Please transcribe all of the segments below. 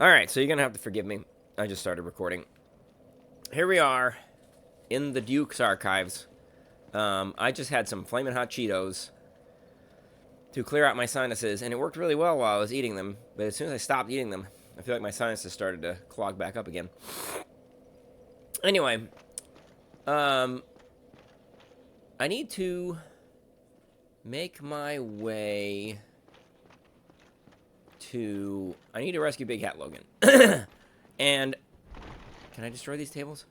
Alright, so you're gonna have to forgive me. I just started recording. Here we are in the Duke's archives. I just had some flaming hot Cheetos to clear out my sinuses, and it worked really well while I was eating them. But as soon as I stopped eating them, I feel like my sinuses started to clog back up again. Anyway, I need to make my way to... I need to rescue Big Hat Logan. And... Can I destroy these tables?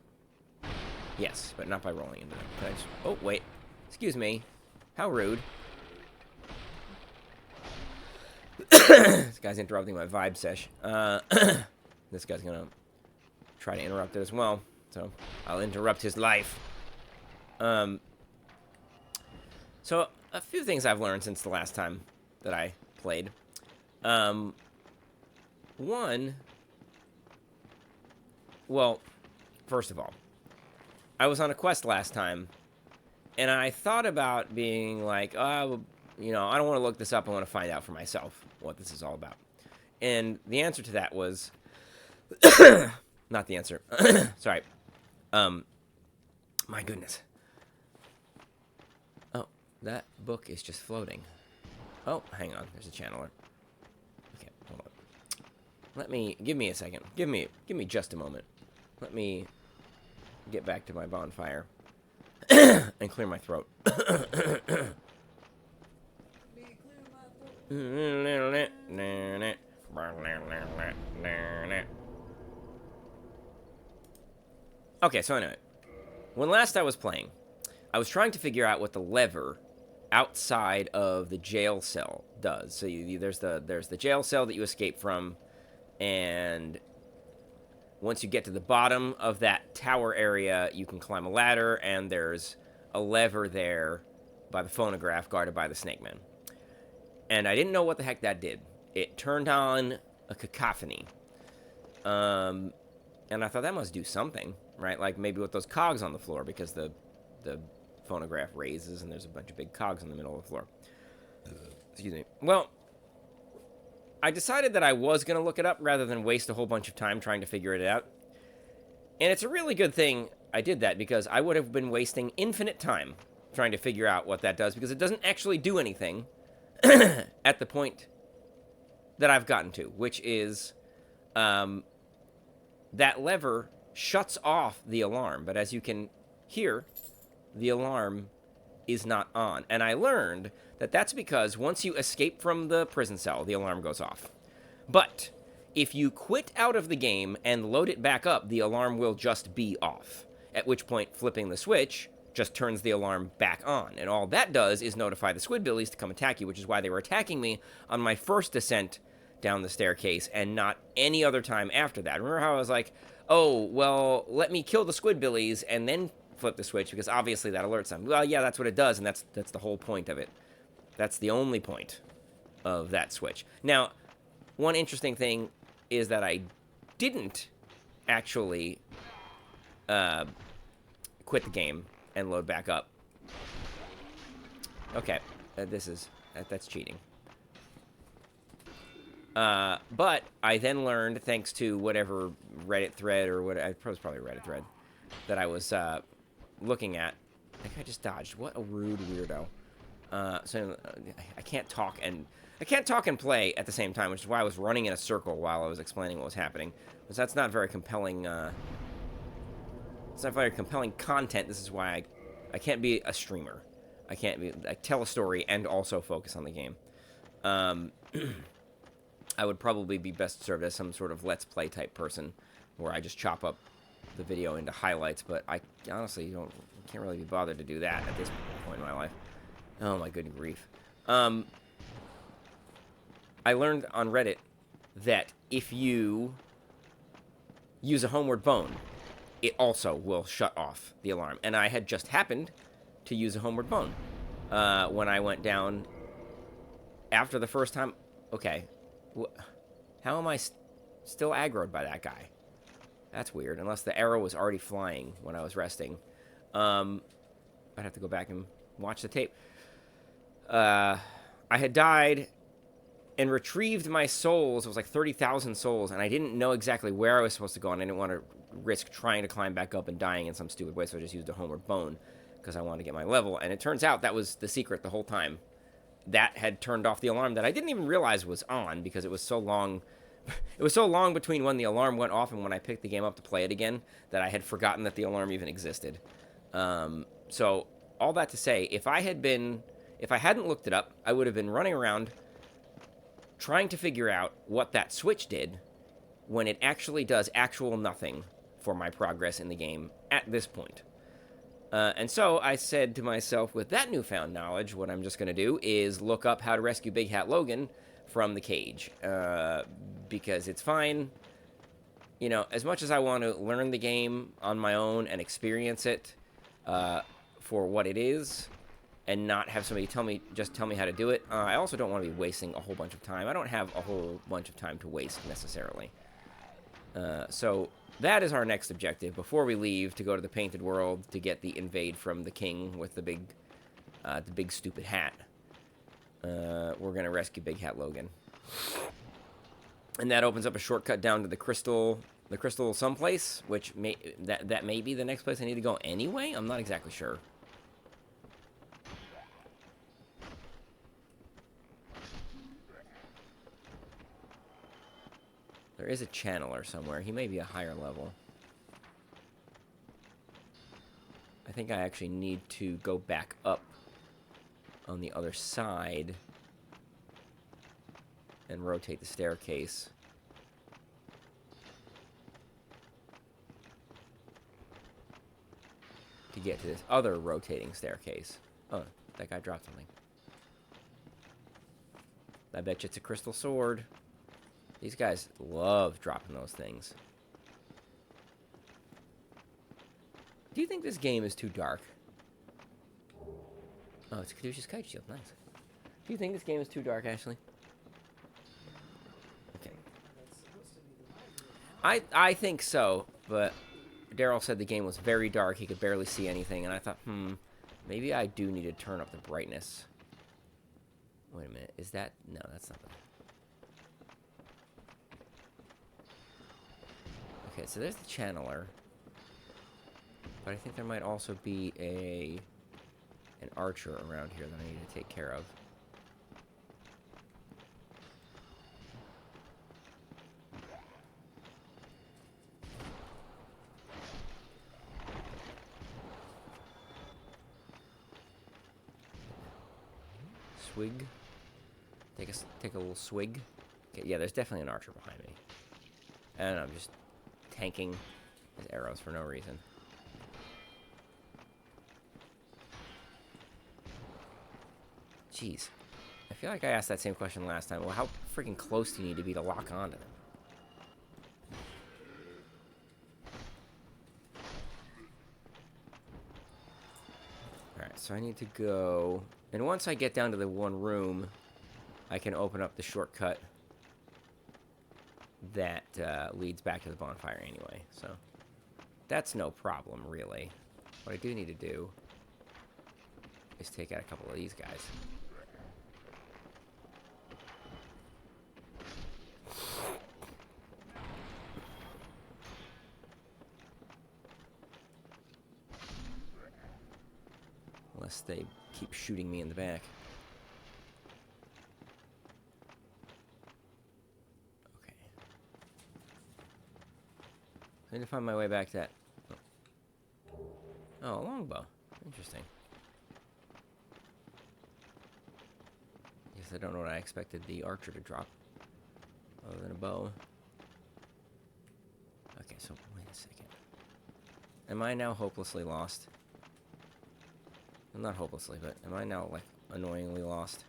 Yes, but not by rolling into them. Can I just... Oh, wait. Excuse me. How rude. This guy's interrupting my vibe sesh. This guy's gonna try to interrupt it as well. So, I'll interrupt his life. So, a few things I've learned since the last time that I played. One... Well, first of all, I was on a quest last time, and I thought about being like, oh, you know, I don't want to look this up. I want to find out for myself what this is all about. And the answer to that was... Not the answer. Sorry. My goodness. Oh, that book is just floating. Oh, hang on. There's a channeler. Okay, hold on. Give me a second. Give me just a moment. Let me get back to my bonfire and clear my throat. Okay, so anyway, when last I was playing, I was trying to figure out what the lever outside of the jail cell does. So there's the jail cell that you escape from, and once you get to the bottom of that tower area, you can climb a ladder, and there's a lever there by the phonograph guarded by the Snake Man. And I didn't know what the heck that did. It turned on a cacophony. And I thought that must do something, right? Like maybe with those cogs on the floor, because the phonograph raises and there's a bunch of big cogs in the middle of the floor. Excuse me. Well, I decided that I was going to look it up rather than waste a whole bunch of time trying to figure it out. And it's a really good thing I did that, because I would have been wasting infinite time trying to figure out what that does, because it doesn't actually do anything at the point that I've gotten to, which is that lever shuts off the alarm. But as you can hear, the alarm is not on. And I learned that that's because once you escape from the prison cell, the alarm goes off. But if you quit out of the game and load it back up, the alarm will just be off. At which point, flipping the switch just turns the alarm back on. And all that does is notify the Squidbillies to come attack you, which is why they were attacking me on my first descent down the staircase and not any other time after that. Remember how I was like, oh, well, let me kill the Squidbillies and then flip the switch, because obviously that alerts them. Well, yeah, that's what it does, and that's the whole point of it. That's the only point of that switch. Now, one interesting thing is that I didn't actually quit the game and load back up. Okay, that's cheating. But I then learned, thanks to whatever Reddit thread or what, it was probably a Reddit thread that I was looking at. I think I just dodged. What a rude weirdo. So I can't talk and play at the same time, which is why I was running in a circle while I was explaining what was happening. Because that's not very compelling. It's not very compelling content. This is why I can't be a streamer. I tell a story and also focus on the game. I would probably be best served as some sort of Let's Play type person, where I just chop up the video into highlights, but I honestly can't really be bothered to do that at this point in my life. Oh my good grief. I learned on Reddit that if you use a homeward bone, it also will shut off the alarm. And I had just happened to use a homeward bone when I went down after the first time. Okay. How am I still aggroed by that guy? That's weird, unless the arrow was already flying when I was resting. I'd have to go back and watch the tape. I had died and retrieved my souls. It was like 30,000 souls, and I didn't know exactly where I was supposed to go, and I didn't want to risk trying to climb back up and dying in some stupid way, so I just used a homeward bone because I wanted to get my level. And it turns out that was the secret the whole time. That had turned off the alarm that I didn't even realize was on because it was so long. It was so long between when the alarm went off and when I picked the game up to play it again that I had forgotten that the alarm even existed. So all that to say, if I hadn't looked it up, I would have been running around trying to figure out what that switch did when it actually does actual nothing for my progress in the game at this point. And so I said to myself, with that newfound knowledge, what I'm just going to do is look up how to rescue Big Hat Logan from the cage. Because it's fine. You know, as much as I want to learn the game on my own and experience it for what it is, and not have somebody tell me how to do it, I also don't want to be wasting a whole bunch of time. I don't have a whole bunch of time to waste, necessarily. So that is our next objective before we leave to go to the Painted World to get the invade from the king with the big stupid hat. We're going to rescue Big Hat Logan. And that opens up a shortcut down to the crystal someplace, which that may be the next place I need to go anyway. I'm not exactly sure. There is a channeler somewhere. He may be a higher level. I think I actually need to go back up on the other side and rotate the staircase. To get to this other rotating staircase. Oh, that guy dropped something. I bet you it's a crystal sword. These guys love dropping those things. Do you think this game is too dark? Oh, it's Caduceus Kite Shield. Nice. Do you think this game is too dark, Ashley? I think so, but Daryl said the game was very dark. He could barely see anything, and I thought, maybe I do need to turn up the brightness. Wait a minute. Is that... No, that's not... Okay, so there's the channeler. But I think there might also be an archer around here that I need to take care of. Swig. Take a little swig. Okay, yeah, there's definitely an archer behind me. And I'm just tanking his arrows for no reason. Jeez. I feel like I asked that same question last time. Well, how freaking close do you need to be to lock onto them? Alright, so I need to go... And once I get down to the one room, I can open up the shortcut that leads back to the bonfire anyway. So that's no problem, really. What I do need to do is take out a couple of these guys. Unless they keep shooting me in the back. Okay. I need to find my way back to that. Oh, a longbow. Interesting. Guess I don't know what I expected the archer to drop. Other than a bow. Okay, so wait a second. Am I now hopelessly lost? Well, not hopelessly, but am I now, like, annoyingly lost?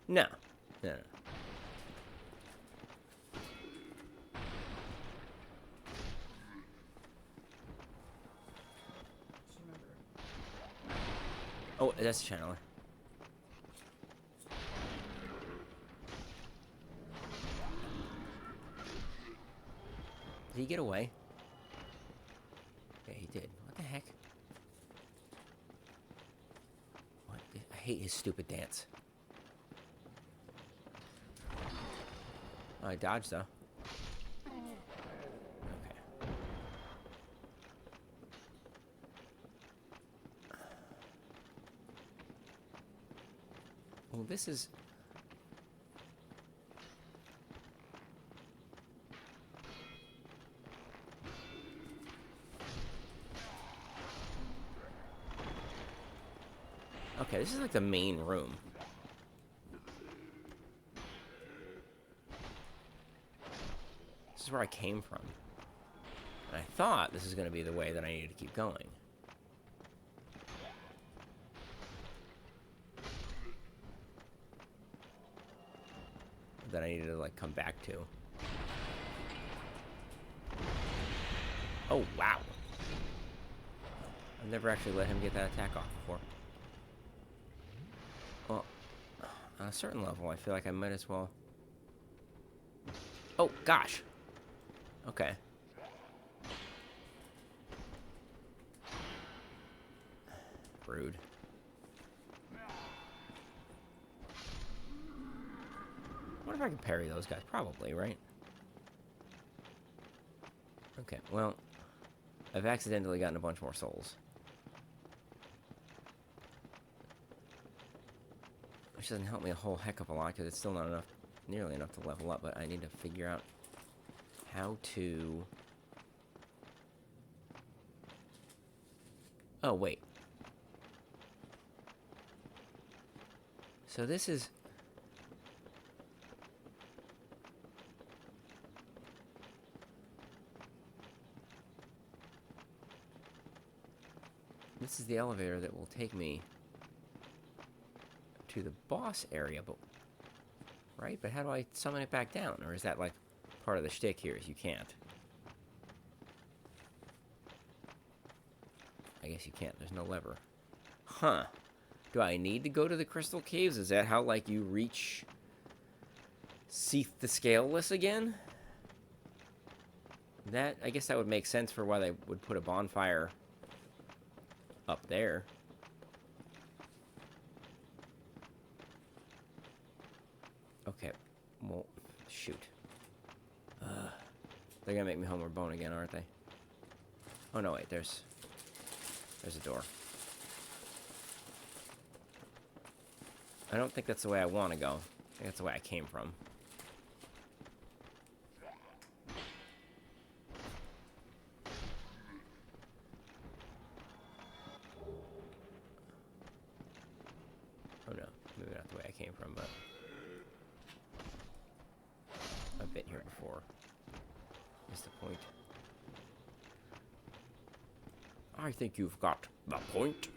No. No, no. Oh, that's the channeler. Did he get away? Yeah, he did. What the heck? What? I hate his stupid dance. Oh, I dodged, though. Okay. Well, this is... Okay, this is like the main room. This is where I came from. And I thought this is going to be the way that I needed to keep going. That I needed to, like, come back to. Oh, wow. I've never actually let him get that attack off before. Well, on a certain level, I feel like I might as well... Oh, gosh. Okay. Rude. I wonder if I can parry those guys. Probably, right? Okay, well... I've accidentally gotten a bunch more souls. Which doesn't help me a whole heck of a lot, because it's still not enough, nearly enough to level up, but I need to figure out how to... Oh, wait. So this is... This is the elevator that will take me to the boss area, but... Right? But how do I summon it back down? Or is that, like, part of the shtick here, is you can't? I guess you can't. There's no lever. Huh. Do I need to go to the Crystal Caves? Is that how, like, you reach Seath the Scaleless again? That, I guess that would make sense for why they would put a bonfire up there. Okay. Well, shoot. They're gonna make me Homeward Bone again, aren't they? Oh, no, wait. There's a door. I don't think that's the way I want to go. I think that's the way I came from. Oh no, maybe not the way I came from, but I've been here before. Is the point? I think you've got the point.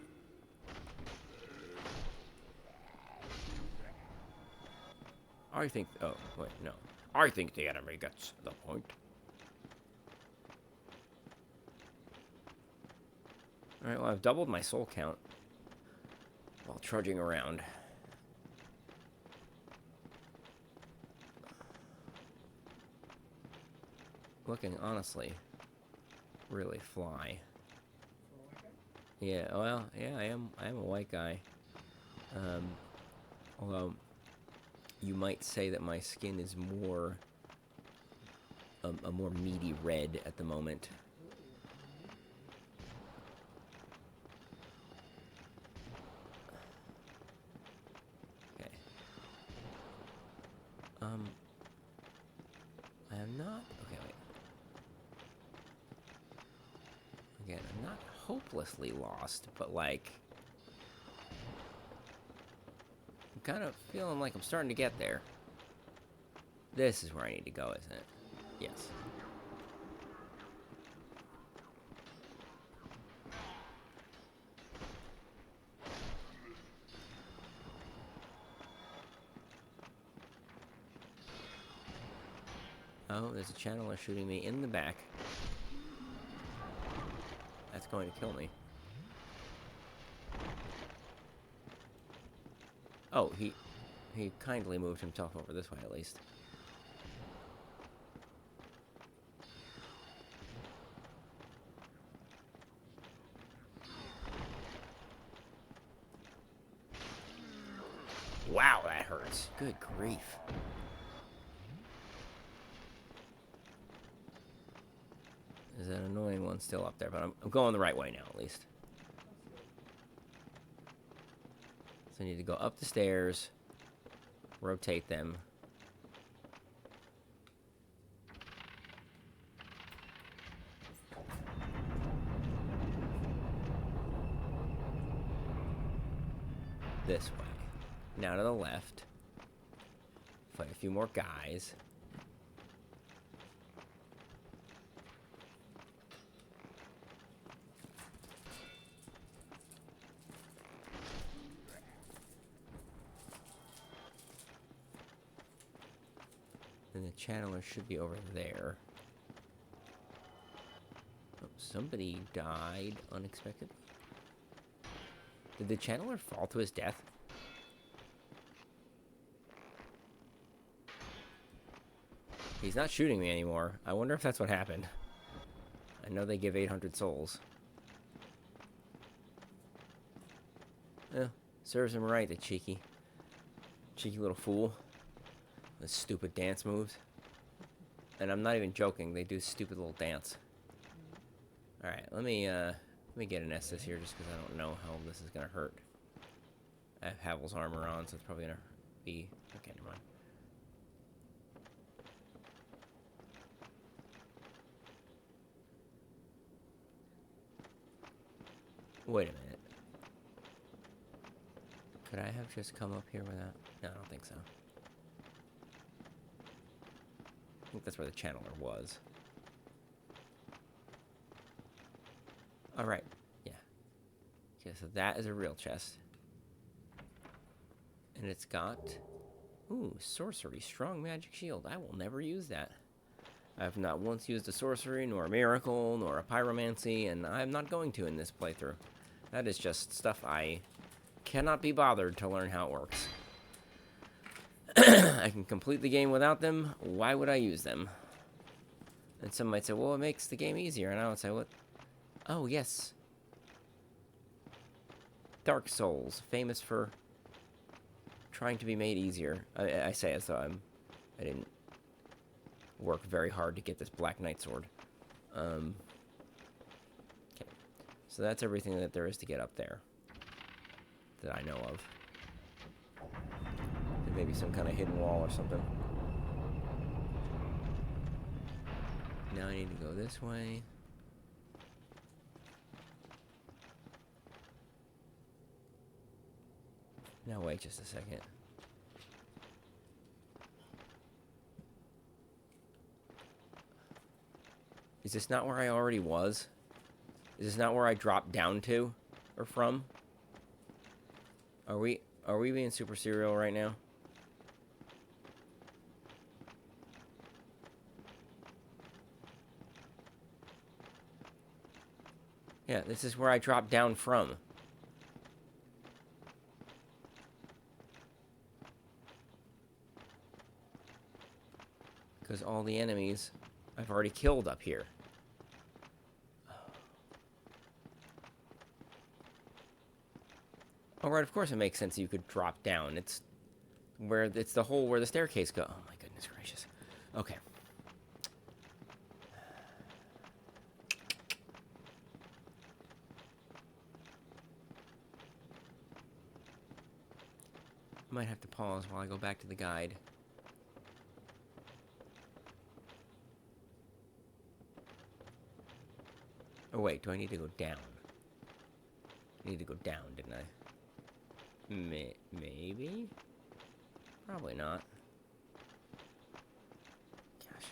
I think... Oh, wait, no. I think the enemy gets the point. Alright, well, I've doubled my soul count while trudging around. Looking, honestly, really fly. Yeah, well, yeah, I am a white guy. Although... You might say that my skin is more... a more meaty red at the moment. Okay. I am not... Okay, wait. Again, I'm not hopelessly lost, but, like... kind of feeling like I'm starting to get there. This is where I need to go, isn't it? Yes. Oh, there's a channeler shooting me in the back. That's going to kill me. Oh, he kindly moved himself over this way, at least. hurts. Good grief. There's an annoying one still up there, but I'm going the right way now, at least. So I need to go up the stairs, rotate them. This way. Now to the left. Fight a few more guys. And the channeler should be over there. Oh, somebody died unexpectedly. Did the channeler fall to his death? He's not shooting me anymore. I wonder if that's what happened. I know they give 800 souls. Eh, serves him right, the cheeky little fool. The stupid dance moves. And I'm not even joking, they do stupid little dance. Alright, let me get an Estus here just because I don't know how this is gonna hurt. I have Havel's armor on, so it's probably gonna be... Okay, never mind. Wait a minute. Could I have just come up here without... No, I don't think so. I think that's where the channeler was. Alright, yeah. Okay, so that is a real chest. And it's got... Ooh, sorcery, strong magic shield. I will never use that. I have not once used a sorcery, nor a miracle, nor a pyromancy, and I'm not going to in this playthrough. That is just stuff I cannot be bothered to learn how it works. I can complete the game without them. Why would I use them? And some might say, well, it makes the game easier. And I would say, what? Oh, yes. Dark Souls, famous for trying to be made easier. I say as though I didn't work very hard to get this Black Knight sword. Okay. So that's everything that there is to get up there that I know of. Maybe some kind of hidden wall or something. Now I need to go this way. Now wait just a second. Is this not where I already was? Is this not where I dropped down to? Or from? Are we being super serial right now? Yeah, this is where I dropped down from. Because all the enemies I've already killed up here. Alright, of course it makes sense you could drop down. It's the hole where the staircase goes. Oh my goodness gracious. Okay. I might have to pause while I go back to the guide. Oh wait, do I need to go down? I need to go down, didn't I? Maybe? Probably not. Gosh.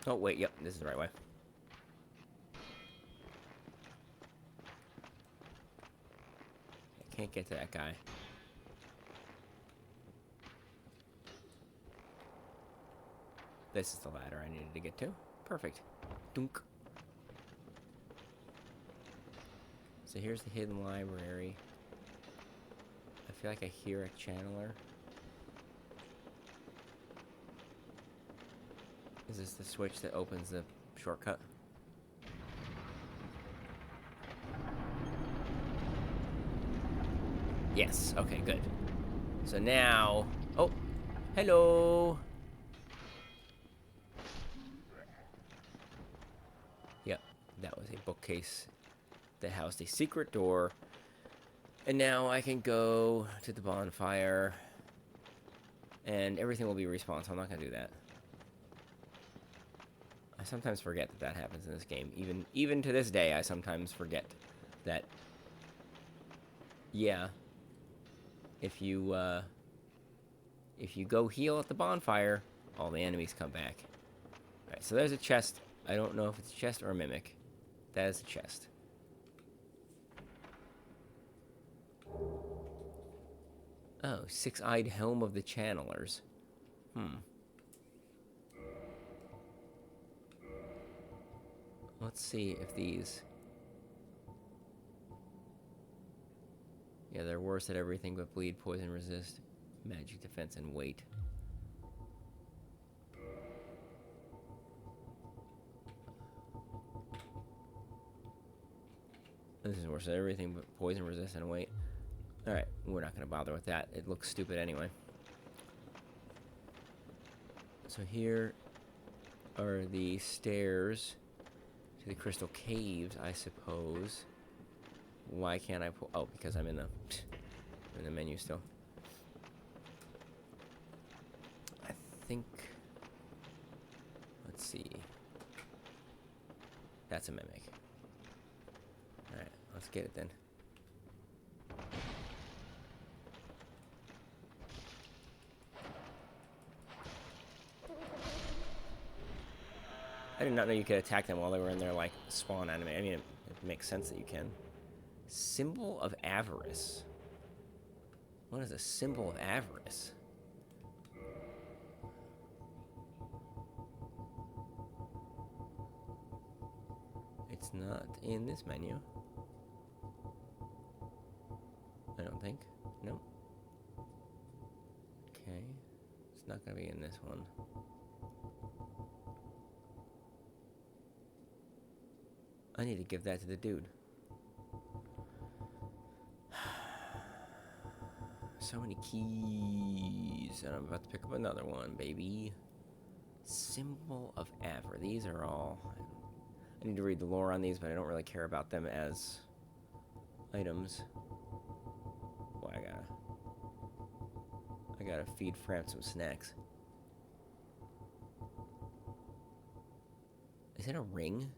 Oh wait, yep, this is the right way. I can't get to that guy. This is the ladder I needed to get to. Perfect. Dunk. So here's the hidden library. I feel like I hear a channeler. Is this the switch that opens the shortcut? Yes. Okay, good. So now... Oh, hello. Yep, that was a bookcase that housed a secret door. And now I can go to the bonfire. And everything will be respawned, so I'm not going to do that. I sometimes forget that that happens in this game. Even to this day, I sometimes forget that... Yeah. If you go heal at the bonfire, all the enemies come back. Alright, so there's a chest. I don't know if it's a chest or a mimic. That is a chest. Oh, six-eyed helm of the channelers. Let's see if these... Yeah, they're worse at everything but bleed, poison resist, magic defense, and weight. This is worse at everything but poison resist and weight. Alright, we're not going to bother with that. It looks stupid anyway. So here are the stairs to the crystal caves, I suppose. Why can't I pull... Oh, because I'm in the menu still. I think... Let's see. That's a mimic. Alright, let's get it then. I did not know you could attack them while they were in their, like, spawn anime. I mean, it makes sense that you can. Symbol of avarice. What is a symbol of avarice? It's not in this menu. I don't think. Nope. Okay. It's not going to be in this one. I need to give that to the dude. So many keys. And I'm about to pick up another one, baby. Symbol of Aver. These are all... I need to read the lore on these, but I don't really care about them as items. Boy, I gotta feed Fram some snacks. Is it a ring?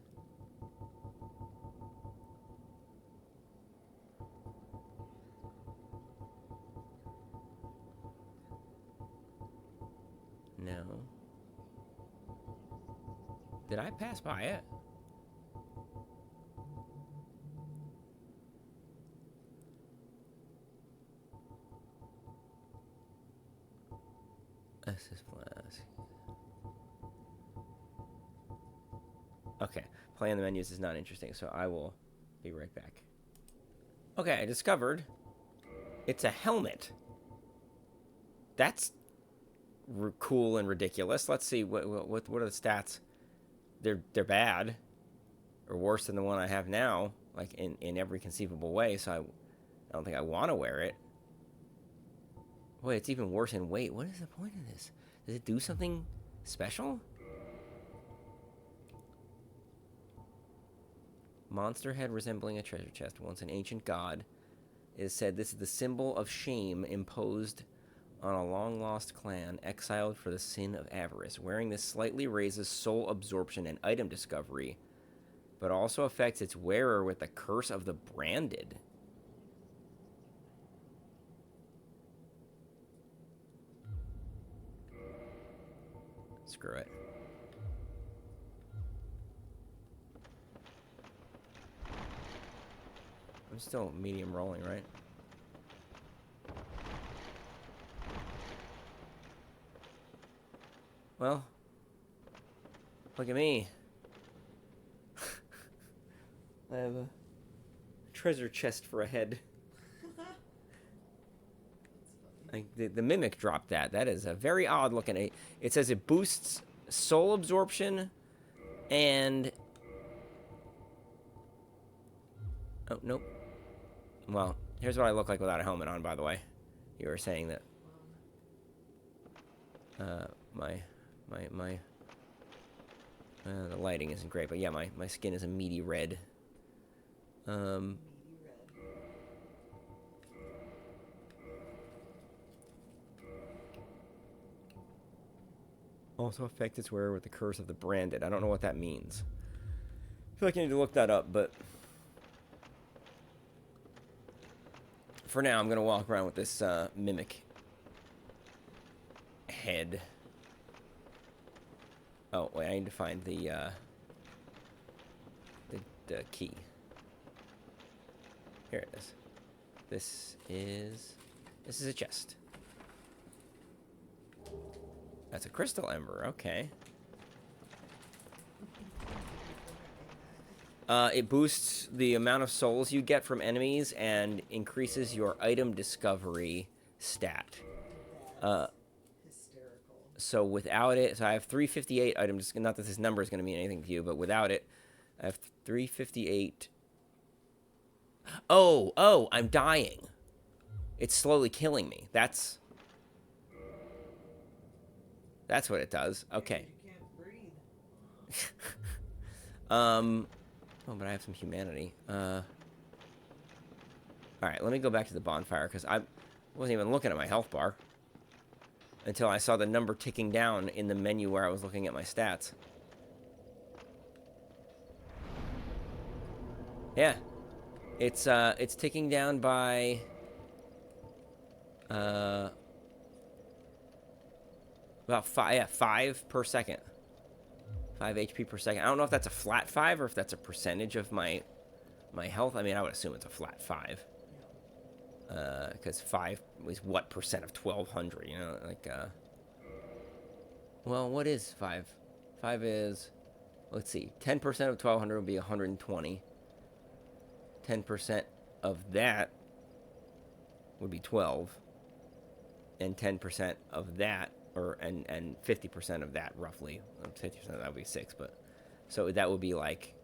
No. Did I pass by it? Assist flask. Okay, playing the menus is not interesting, so I will be right back. Okay, I discovered it's a helmet. That's cool and ridiculous. Let's see what are the stats. They're bad, or worse than the one I have now, like in every conceivable way. So I don't think I want to wear it. Boy, it's even worse in weight. What is the point of this? Does it do something special? Monster head resembling a treasure chest. Once an ancient god, it is said this is the symbol of shame imposed on a long-lost clan, exiled for the sin of avarice. Wearing this slightly raises soul absorption and item discovery, but also affects its wearer with the curse of the branded. Screw it. I'm still medium rolling, right? Well, look at me. I have a treasure chest for a head. The mimic dropped that. That is a very odd looking. It says it boosts soul absorption and... Oh, nope. Well, Here's what I look like without a helmet on, by the way. You were saying that the lighting isn't great, but yeah, my skin is a meaty red. Also affect its wearer with the curse of the branded. I don't know what that means. I feel like I need to look that up, but for now, I'm going to walk around with this mimic head. Oh, wait, I need to find the key. Here it is. This is a chest. That's a crystal ember, okay. It boosts the amount of souls you get from enemies and increases your item discovery stat. So without it, so I have 358 items. Not that this number is going to mean anything to you, but without it, I have 358. Oh, I'm dying. It's slowly killing me. That's what it does. Okay. You can't breathe. Oh, but I have some humanity. All right, let me go back to the bonfire, because I wasn't even looking at my health bar until I saw the number ticking down in the menu where I was looking at my stats. Yeah. It's ticking down by about 5 per second. 5 HP per second. I don't know if that's a flat 5 or if that's a percentage of my health. I mean, I would assume it's a flat 5. Because 5 is what percent of 1200, you know? Like, well, what is 5? 5 is, let's see, 10% of 1200 would be 120. 10% of that would be 12. And 10% of that, and 50% of that, roughly, 50% of that would be 6, but, so that would be like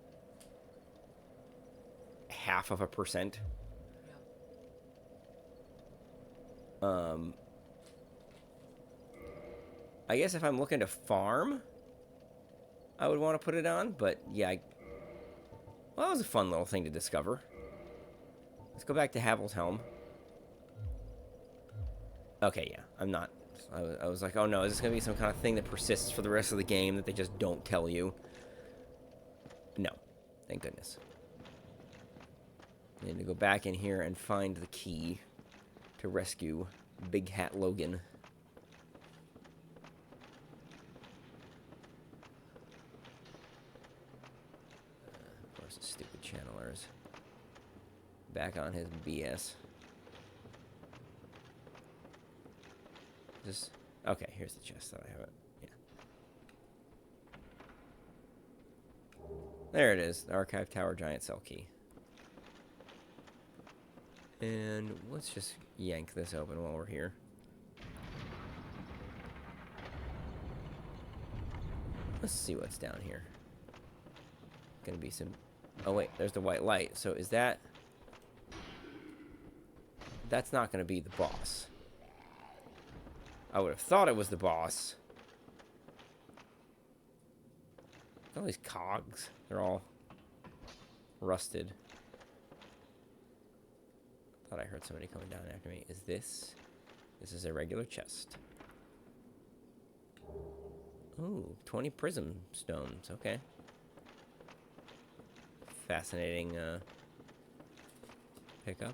half of a percent. I guess if I'm looking to farm, I would want to put it on, but yeah, well, that was a fun little thing to discover. Let's go back to Havel's Helm. Okay, yeah, I'm not. I was like, oh no, is this going to be some kind of thing that persists for the rest of the game that they just don't tell you? No, thank goodness. I need to go back in here and find the key to rescue Big Hat Logan. Of course, the stupid channelers. Back on his BS. Just okay. Here's the chest that I have it. Yeah. There it is. The Archive Tower Giant Cell Key. And let's just yank this open while we're here. Let's see what's down here. Gonna be some... Oh wait, there's the white light. So is that... That's not gonna be the boss. I would have thought it was the boss. All these cogs. They're all rusted. Thought I heard somebody coming down after me. Is this? This is a regular chest. Ooh, 20 prism stones. Okay. Fascinating pickup.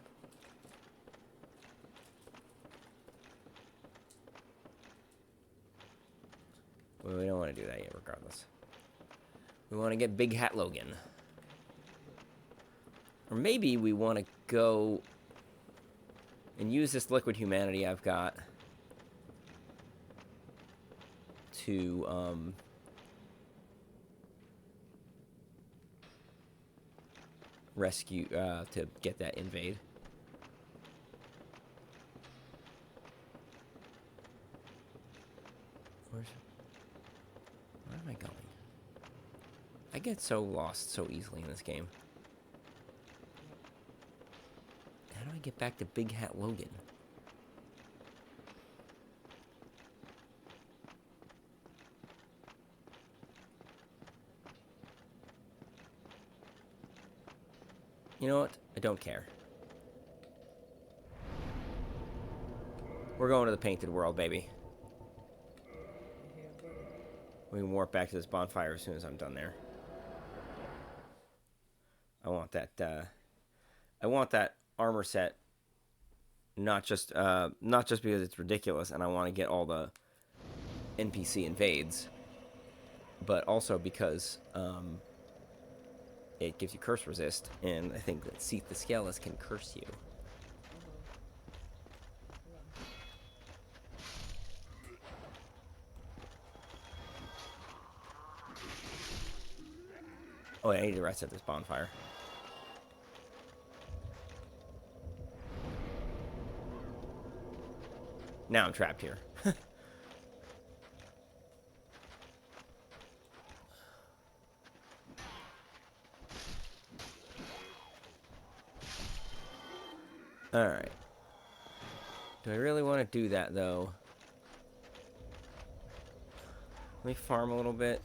Well, we don't want to do that yet, regardless. We want to get Big Hat Logan. Or maybe we want to go and use this liquid humanity I've got to rescue, to get that invade. Where am I going? I get so lost so easily in this game. How do I get back to Big Hat Logan? You know what? I don't care. We're going to the painted world, baby. Yeah, buddy. We can warp back to this bonfire as soon as I'm done there. I want that armor set. Not just because it's ridiculous, and I want to get all the NPC invades, but also because it gives you curse resist, and I think that Seath the Scaleless can curse you. Oh, yeah, I need to reset this bonfire. Now I'm trapped here. Alright. Do I really want to do that, though? Let me farm a little bit.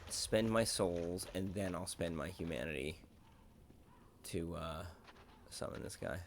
Spend my souls, and then I'll spend my humanity to summon this guy.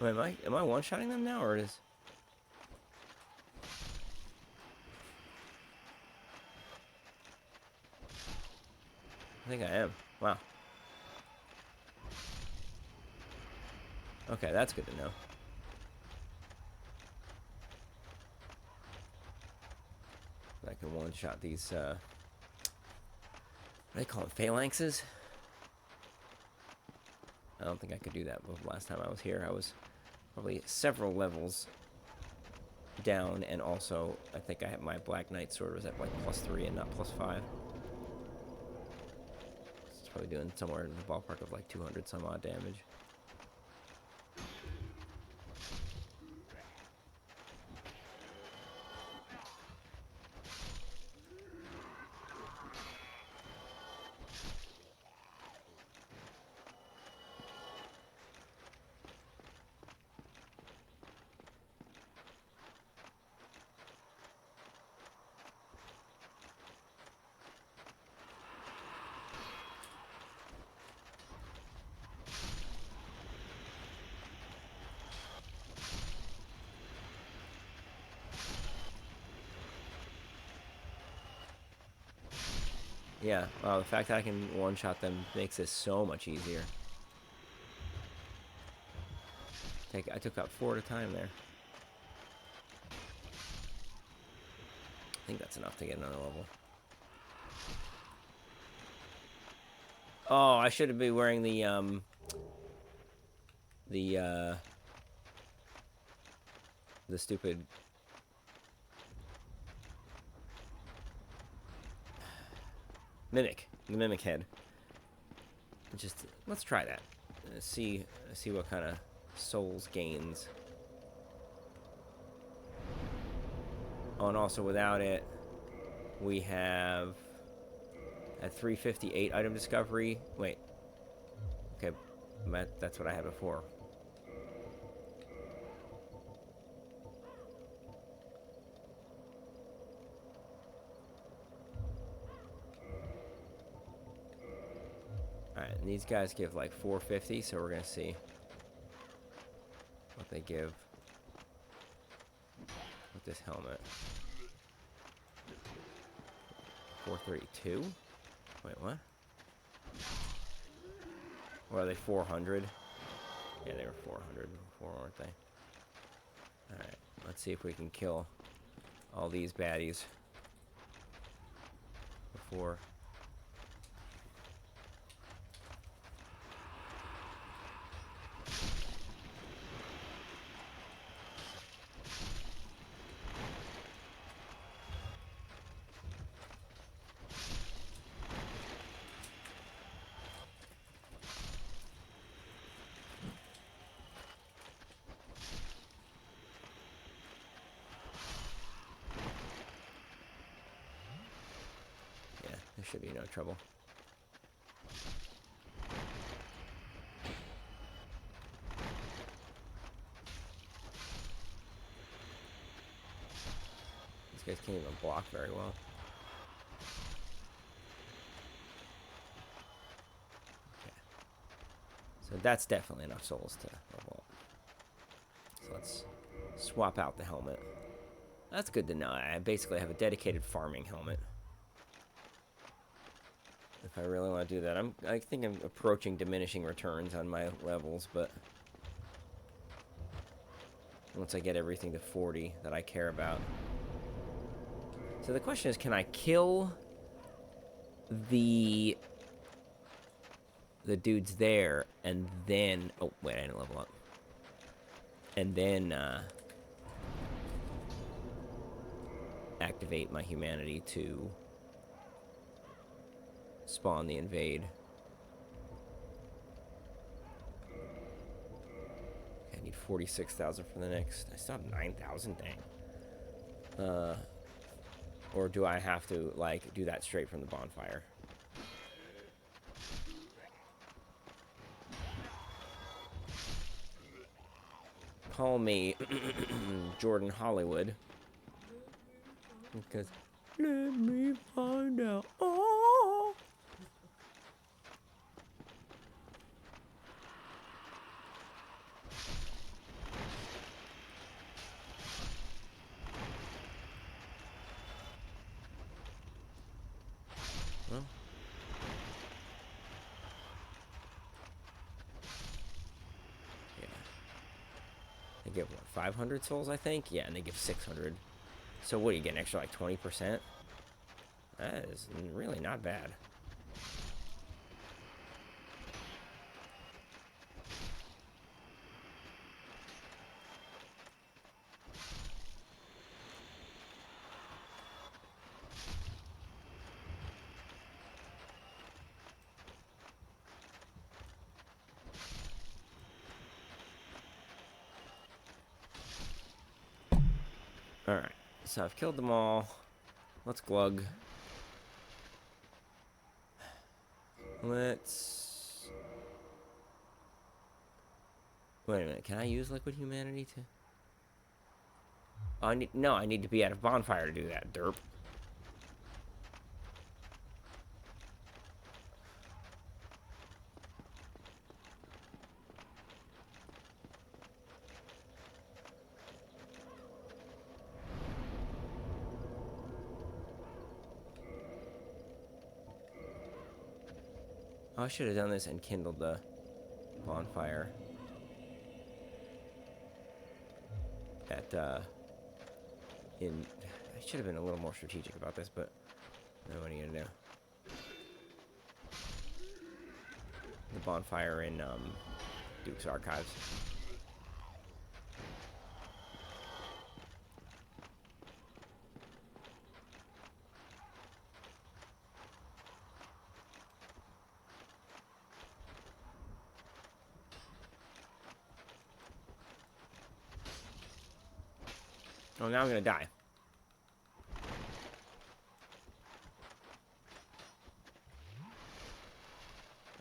Wait, am I one-shotting them now, or is... I think I am. Wow. Okay, that's good to know. I can one-shot these, what do they call them? Phalanxes? I don't think I could do that last time I was here. I was probably several levels down, and also, I think I had my Black Knight sword was at like +3 and not +5. It's probably doing somewhere in the ballpark of like 200 some odd damage. Yeah, wow, the fact that I can one-shot them makes this so much easier. I took out 4 at a time there. I think that's enough to get another level. Oh, I should be wearing the stupid... the mimic head. Just let's try that. See what kind of souls gains. Oh, and also without it, we have at 358 item discovery. Wait, okay, that's what I had before. And these guys give like 450, so we're gonna see what they give with this helmet. 432? Wait, what? Or are they 400? Yeah, they were 400 before, weren't they? Alright, let's see if we can kill all these baddies before. Yeah, there should be no trouble. These guys can't even block very well. Okay. So that's definitely enough souls to level up. So let's swap out the helmet. That's good to know. I basically have a dedicated farming helmet. If I really want to do that, I think I'm approaching diminishing returns on my levels, but once I get everything to 40 that I care about. So the question is, can I kill the dudes there and then... Oh, wait, I didn't level up. And then activate my humanity to spawn the invade. Okay, I need 46,000 for the next. I still have 9,000, dang. Or do I have to, like, do that straight from the bonfire? Call me Jordan Hollywood. Because let me find out. Oh. Well. Yeah. They give, what, 500 souls, I think? Yeah, and they give 600. So what, do you get an extra, like, 20%? That is really not bad. Alright, so I've killed them all. Let's glug. Let's... Wait a minute, can I use liquid humanity to... Oh, I need to be at a bonfire to do that, derp. Oh, I should have done this and kindled the bonfire at, I should have been a little more strategic about this, but what are you gonna do? The bonfire in, Duke's Archives. Oh, now I'm gonna die.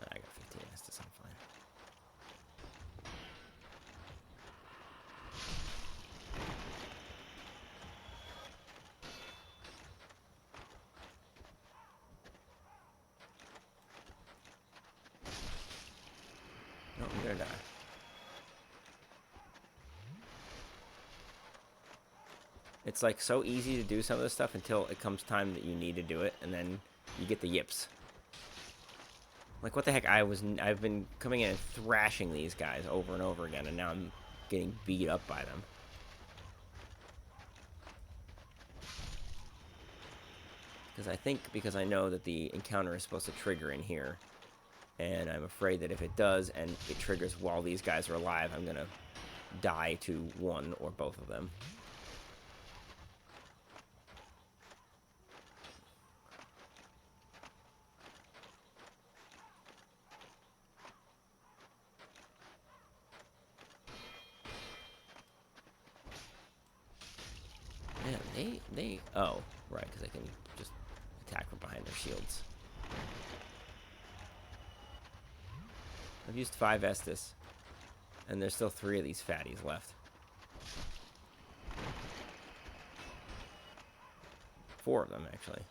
I got 15 Estus, I'm fine. I'm gonna die. It's like so easy to do some of this stuff until it comes time that you need to do it, and then you get the yips. Like, what the heck? I've been coming in and thrashing these guys over and over again, and now I'm getting beat up by them. Because I know that the encounter is supposed to trigger in here, and I'm afraid that if it does and it triggers while these guys are alive, I'm gonna die to one or both of them. Yeah, they oh, right, because I can just attack from behind their shields. I've used 5 Estus, and there's still 3 of these fatties left. 4 of them, actually.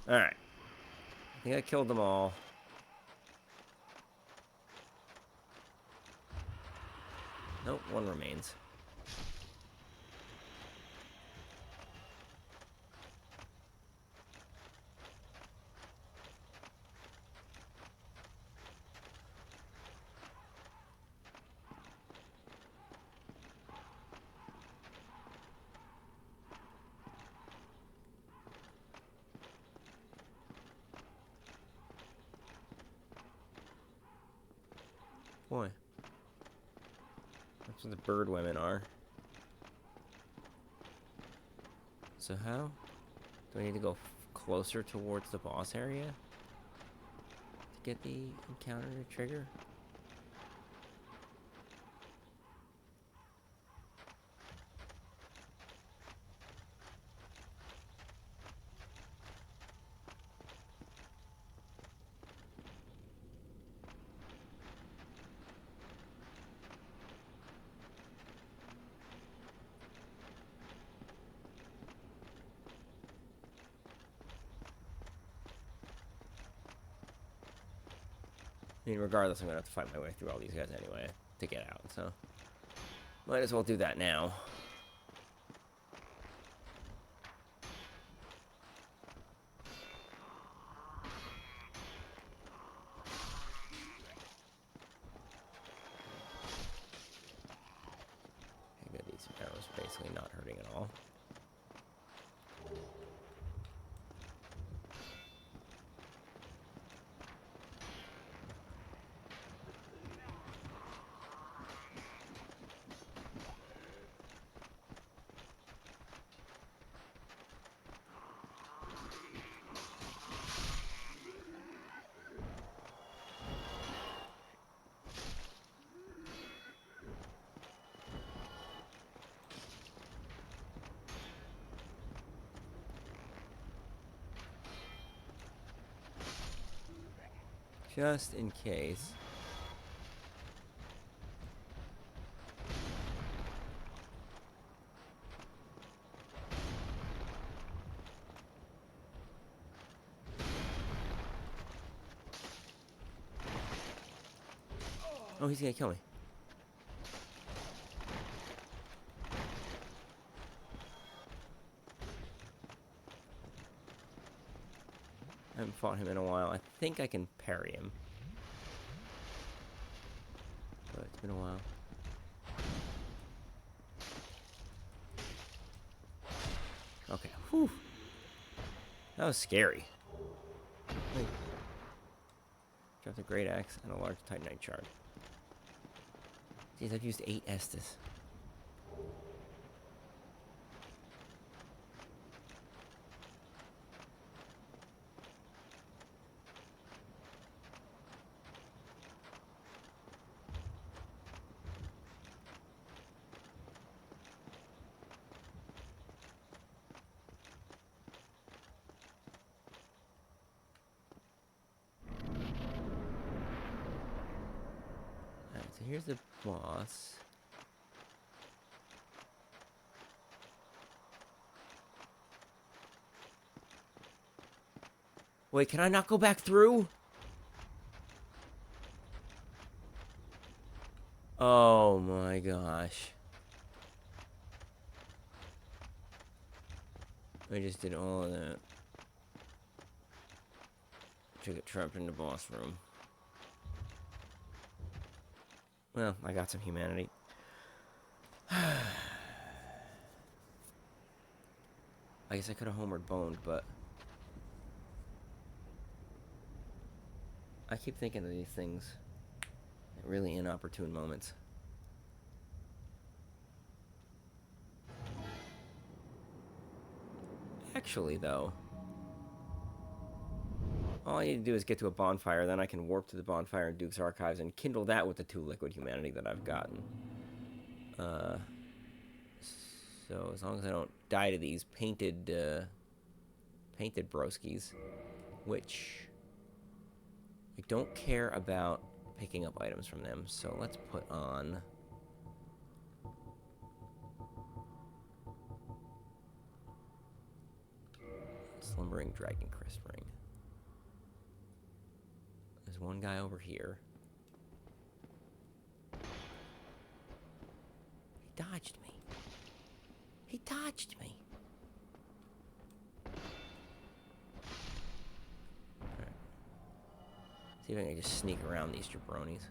Alright. I think I killed them all. Nope, 1 remains. Boy. That's what the bird women are. So how? Do I need to go closer towards the boss area to get the encounter to trigger? I mean, regardless, I'm going to have to fight my way through all these guys anyway to get out, so might as well do that now. Okay, good. These arrows are basically not hurting at all. Just in case. Oh, he's gonna kill me. I haven't fought him in a while. I think I can parry him. But it's been a while. Okay. Whew. That was scary. Wait. Dropped a great axe and a large titanite shard. Jeez, I've used 8 Estus. Alright, so here's the boss. Wait, can I not go back through? Oh my gosh. I just did all of that to get trapped in the boss room. Well, I got some humanity. I guess I could have homered boned, but I keep thinking of these things at really inopportune moments. Actually, though, all I need to do is get to a bonfire, then I can warp to the bonfire in Duke's Archives and kindle that with the 2 liquid humanity that I've gotten. So as long as I don't die to these painted broskies, which I don't care about picking up items from them. So let's put on Slumbering Dragon Crest Ring. There's one guy over here. He dodged me. He dodged me. Alright. See if I can just sneak around these jabronis.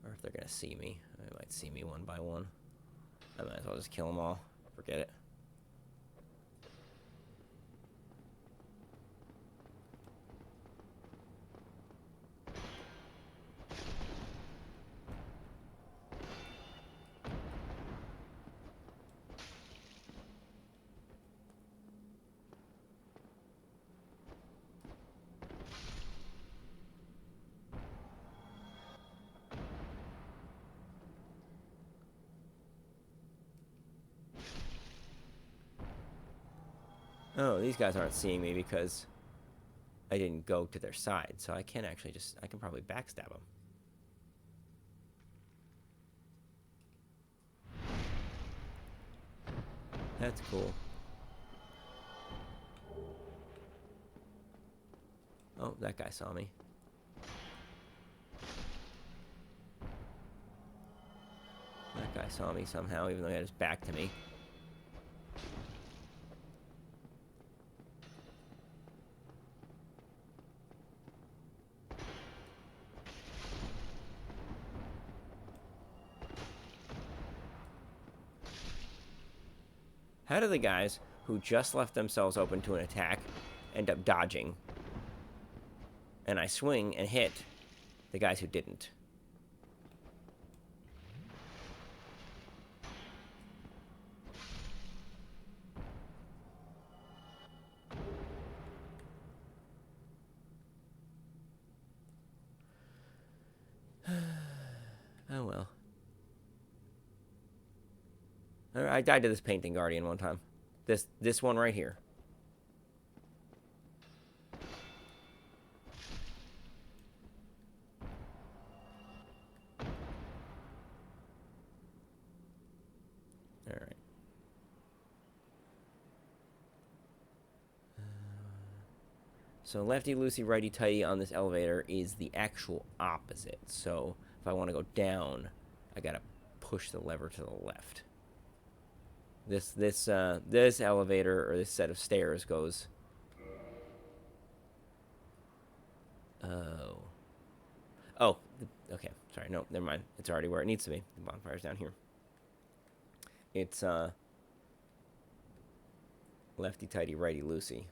Or if they're gonna see me. They might see me one by one. I might as well just kill them all. Forget it. Oh, these guys aren't seeing me because I didn't go to their side, so I can actually just, I can probably backstab them. That's cool. Oh, that guy saw me. That guy saw me somehow, even though he had his back to me. How do the guys who just left themselves open to an attack end up dodging? And I swing and hit the guys who didn't. Oh well. I died to this painting guardian one time. This one right here. All right. So lefty loosey, righty tighty on this elevator is the actual opposite. So if I want to go down, I gotta push the lever to the left. This elevator or this set of stairs goes. Oh, okay. Sorry, no, never mind. It's already where it needs to be. The bonfire's down here. It's lefty tighty, righty loosey.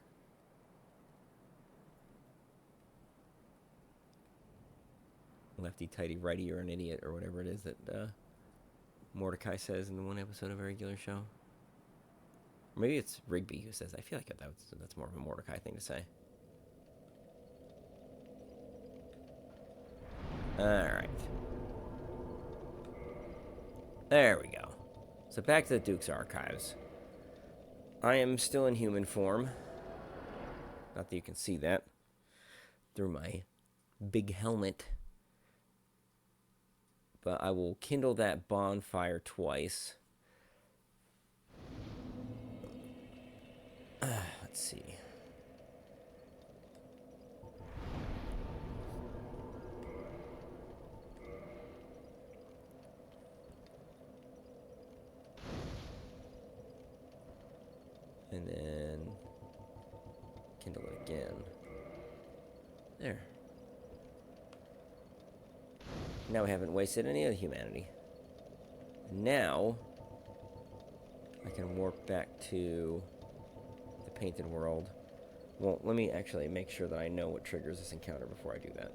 Lefty tighty, righty, you're an idiot, or whatever it is that Mordecai says in the one episode of a regular show. Or maybe it's Rigby who says. I feel like that's more of a Mordecai thing to say. Alright. There we go. So back to the Duke's Archives. I am still in human form. Not that you can see that through my big helmet. But I will kindle that bonfire twice. Let's see. And then kindle it again. There. Now we haven't wasted any of the humanity. Now I can warp back to the painted world. Well, let me actually make sure that I know what triggers this encounter before I do that.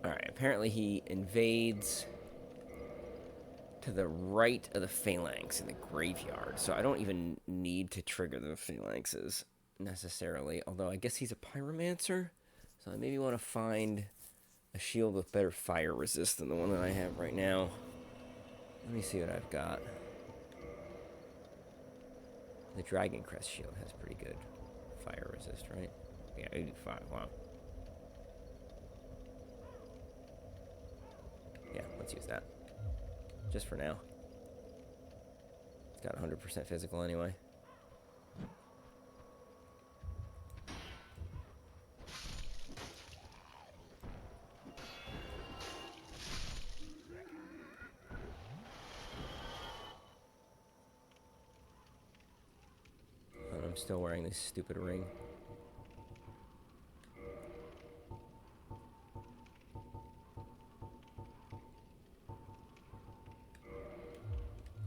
Alright, apparently he invades to the right of the phalanx in the graveyard, so I don't even need to trigger the phalanxes necessarily, although I guess he's a pyromancer, so I maybe want to find a shield with better fire resist than the one that I have right now. Let me see what I've got. The Dragon Crest shield has pretty good fire resist, right? Yeah, 85, wow. Yeah, let's use that. Just for now. It's got 100% physical anyway. And I'm still wearing this stupid ring.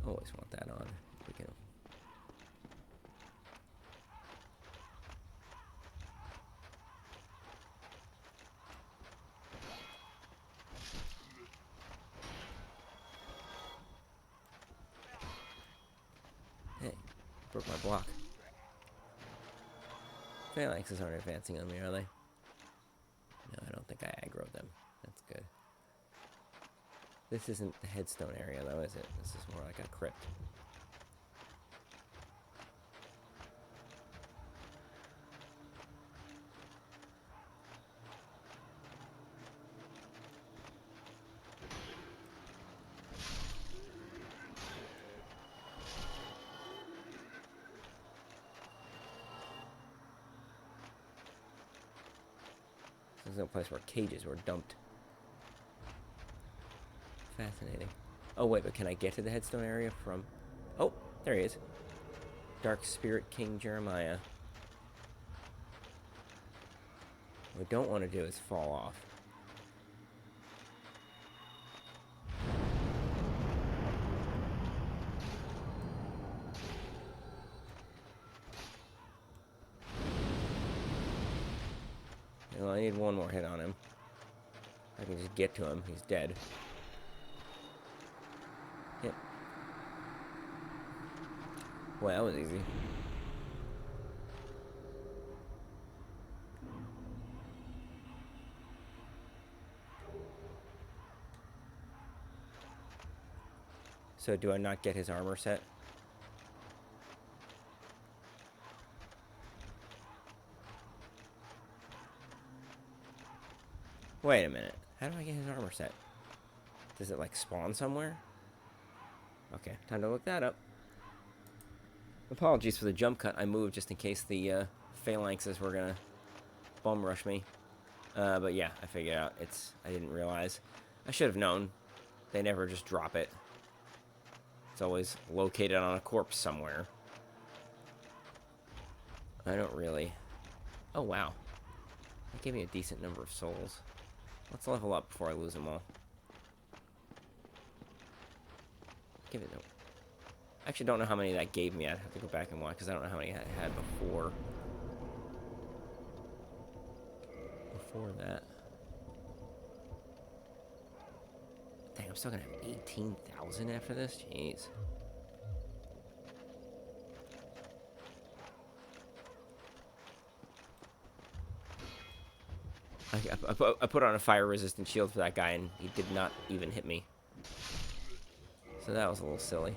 Always want that on. We can. Hey, broke my block. Phalanxes aren't advancing on me, are they? No, I don't think I aggroed them. That's good. This isn't the headstone area, though, is it? This is more like a crypt. This is no place where cages were dumped. Fascinating. Oh, wait, but can I get to the headstone area from... Oh, there he is. Dark Spirit King Jeremiah. What we don't want to do is fall off. Well, I need one more hit on him. I can just get to him. He's dead. Yep. Well, that was easy. So do I not get his armor set? Wait a minute. How do I get his armor set? Does it, like, spawn somewhere? Okay, time to look that up. Apologies for the jump cut. I moved just in case the phalanxes were gonna bum rush me. But yeah, I figured out. I didn't realize. I should have known. They never just drop it. It's always located on a corpse somewhere. I don't really... Oh, wow. That gave me a decent number of souls. Let's level up before I lose them all. Give it no. I actually don't know how many that gave me. I'd have to go back and watch because I don't know how many I had before. Before that. Dang, I'm still gonna have 18,000 after this? Jeez. I put on a fire-resistant shield for that guy, and he did not even hit me. So that was a little silly.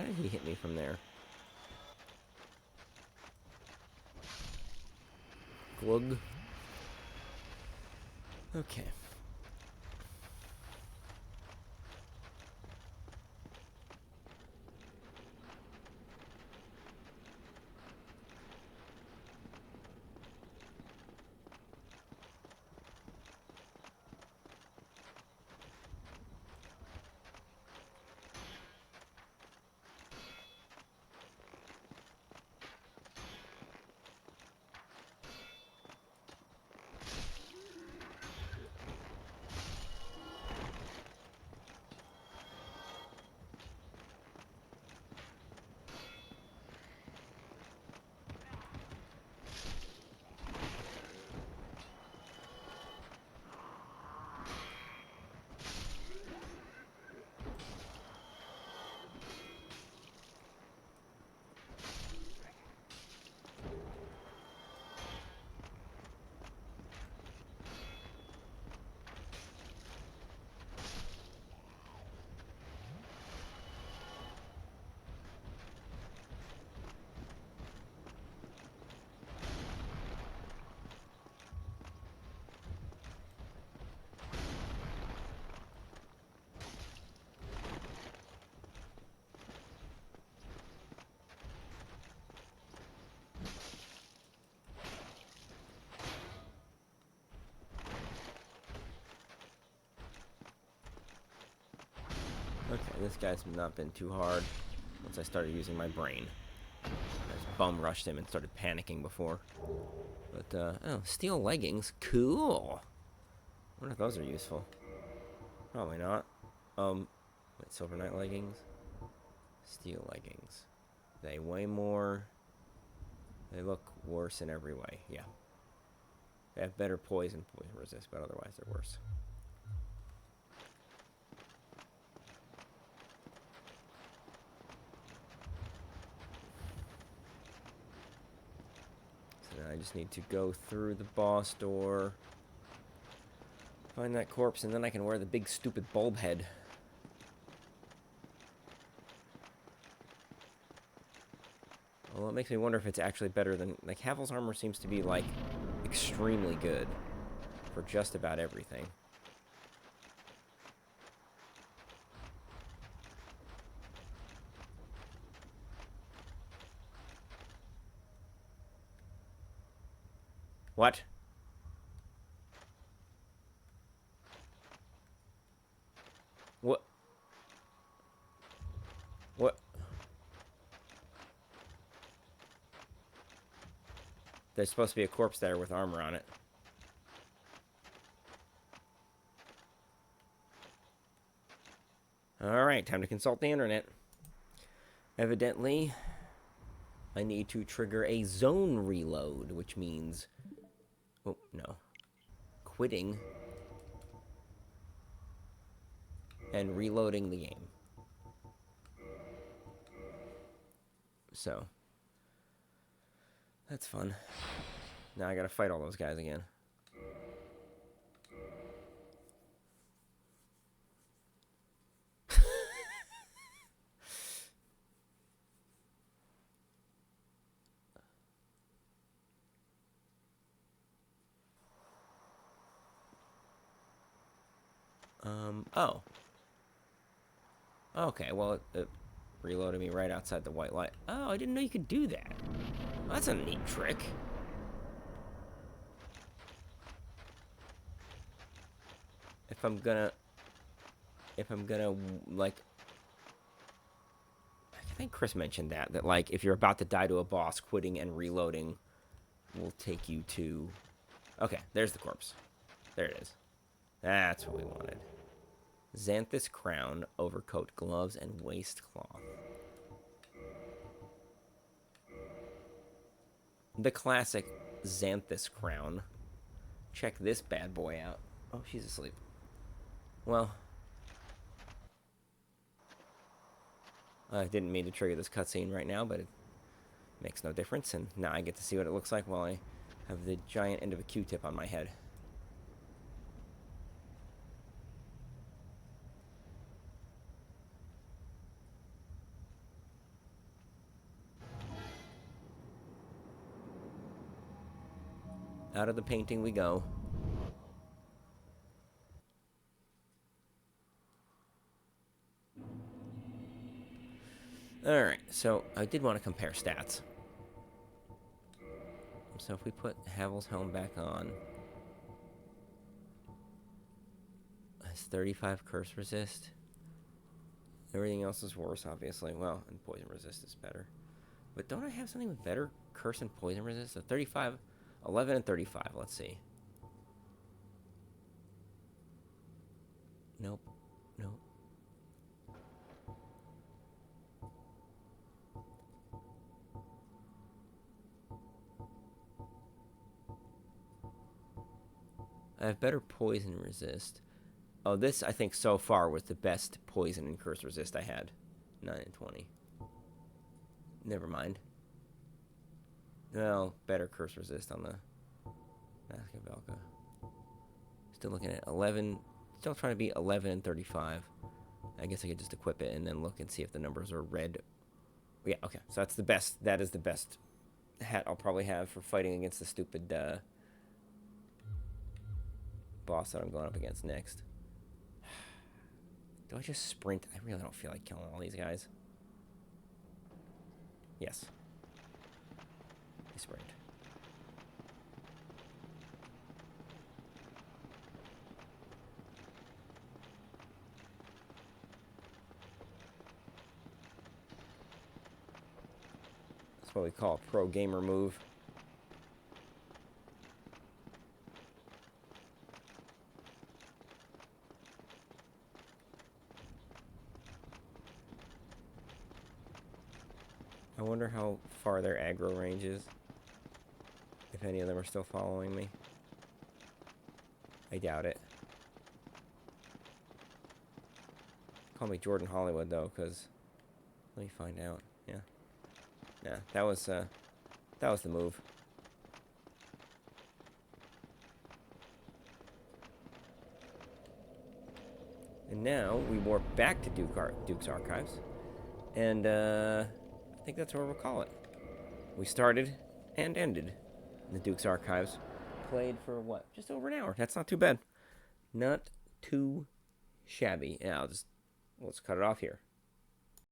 did he hit me from there? Glug. Okay. Okay, this guy's not been too hard once I started using my brain. I just bum rushed him and started panicking before. But, oh, steel leggings. Cool. I wonder if those are useful. Probably not. Wait, silver knight leggings? Steel leggings. They weigh more. They look worse in every way. Yeah. They have better poison resist, but otherwise they're worse. So now I just need to go through the boss door, find that corpse, and then I can wear the big stupid bulb head. Well, it makes me wonder if it's actually better than... Like, Havel's armor seems to be, like, extremely good for just about everything. What? What? What? There's supposed to be a corpse there with armor on it. Alright, time to consult the internet. Evidently, I need to trigger a zone reload, which means... Oh, no. Quitting and reloading the game. So, that's fun. Now I gotta fight all those guys again. Oh. Okay, well, it reloaded me right outside the white light. Oh, I didn't know you could do that. Well, that's a neat trick. If I'm gonna, like... I think Chris mentioned that, like, if you're about to die to a boss, quitting and reloading will take you to... Okay, there's the corpse. There it is. That's what we wanted. Xanthous crown, overcoat, gloves, and waistcloth. The classic Xanthous crown. Check this bad boy out. Oh, she's asleep. Well, I didn't mean to trigger this cutscene right now, but it makes no difference, and now I get to see what it looks like while I have the giant end of a Q-tip on my head. Out of the painting we go. Alright, so I did want to compare stats. So if we put Havel's helm back on, has 35 curse resist. Everything else is worse, obviously. Well, and poison resist is better. But don't I have something with better curse and poison resist? So 35, 11 and 35. Let's see. Nope. Nope. I have better poison resist. Oh, this, I think, so far was the best poison and curse resist I had. 9 and 20. Never mind. Well, better curse resist on the Mask of Velka. Still looking at 11. Still trying to be 11 and 35. I guess I could just equip it and then look and see if the numbers are red. Yeah, okay. So that's the best. That is the best hat I'll probably have for fighting against the stupid boss that I'm going up against next. Do I just sprint? I really don't feel like killing all these guys. Yes. I sprint. That's what we call a pro gamer move. I wonder how far their aggro range is. If any of them are still following me. I doubt it. Call me Jordan Hollywood, though, because... Let me find out. Yeah. Nah, that was the move. And now, we warp back to Duke's Archives. And, I think that's where we'll call it. We started and ended in the Duke's Archives. Played for, what? Just over an hour. That's not too bad. Not too shabby. Yeah, let's cut it off here.